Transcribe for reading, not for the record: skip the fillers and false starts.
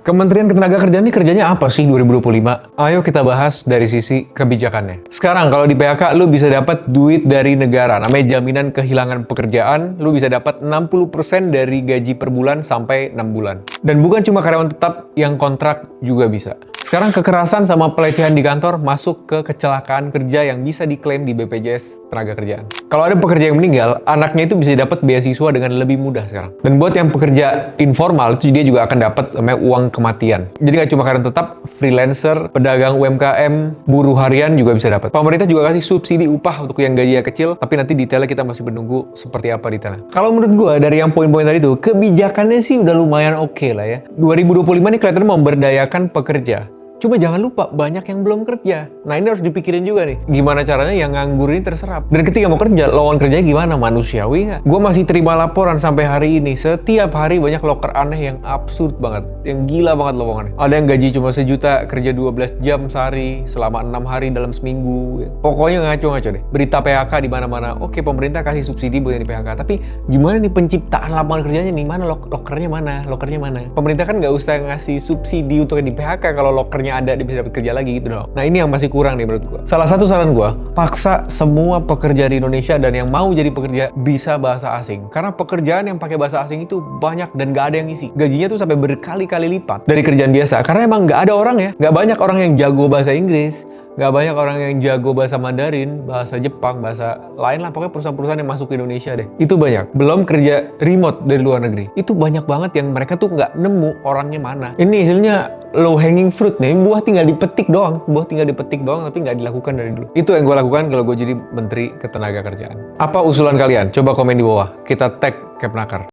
Kementerian Ketenagakerjaan ini kerjanya apa sih 2025? Ayo kita bahas dari sisi kebijakannya. Sekarang kalau di PHK lu bisa dapat duit dari negara, namanya jaminan kehilangan pekerjaan. Lu bisa dapat 60% dari gaji per bulan sampai 6 bulan. Dan bukan cuma karyawan tetap, yang kontrak juga bisa. Sekarang kekerasan sama pelecehan di kantor masuk ke kecelakaan kerja yang bisa diklaim di BPJS Tenaga Kerjaan. Kalau ada pekerja yang meninggal, anaknya itu bisa dapat beasiswa dengan lebih mudah sekarang. Dan buat yang pekerja informal, itu dia juga akan dapat namanya uang kematian. Jadi nggak cuma karyawan tetap, freelancer, pedagang UMKM, buruh harian juga bisa dapat. Pemerintah juga kasih subsidi upah untuk yang gajinya kecil, tapi nanti detailnya kita masih menunggu seperti apa detailnya. Kalau menurut gue, dari yang poin-poin tadi itu, kebijakannya sih udah lumayan oke lah ya. 2025 ini kelihatan memberdayakan pekerja. Cuma jangan lupa, banyak yang belum kerja. Nah ini harus dipikirin juga nih, gimana caranya yang nganggur ini terserap. Dan ketika mau kerja, lowongan kerjanya gimana? Manusiawi nggak? Gue masih terima laporan sampai hari ini, setiap hari banyak loker aneh yang absurd banget, yang gila banget lowongannya. Ada yang gaji cuma 1 juta, kerja 12 jam sehari, selama 6 hari dalam seminggu. Pokoknya ngaco-ngaco deh. Berita PHK di mana-mana. Oke, pemerintah kasih subsidi buat yang di PHK, tapi gimana nih penciptaan lapangan kerjanya nih? Mana lokernya mana? Lokernya mana? Pemerintah kan nggak usah ngasih subsidi untuk yang di PHK kalau lokernya ada, dia bisa dapat kerja lagi gitu dong. Nah ini yang masih kurang nih menurut gua. Salah satu saran gua, paksa semua pekerja di Indonesia dan yang mau jadi pekerja bisa bahasa asing. Karena pekerjaan yang pakai bahasa asing itu banyak dan gak ada yang isi. Gajinya tuh sampai berkali-kali lipat dari kerjaan biasa. Karena emang gak ada orang ya, gak banyak orang yang jago bahasa Inggris. Gak banyak orang yang jago bahasa Mandarin, bahasa Jepang, bahasa lain lah. Pokoknya perusahaan-perusahaan yang masuk ke Indonesia deh. Itu banyak. Belum kerja remote dari luar negeri. Itu banyak banget yang mereka tuh nggak nemu orangnya mana. Ini hasilnya low hanging fruit nih. Buah tinggal dipetik doang. Buah tinggal dipetik doang tapi nggak dilakukan dari dulu. Itu yang gue lakukan kalau gue jadi Menteri Ketenagakerjaan. Apa usulan kalian? Coba komen di bawah. Kita tag Kepnaker.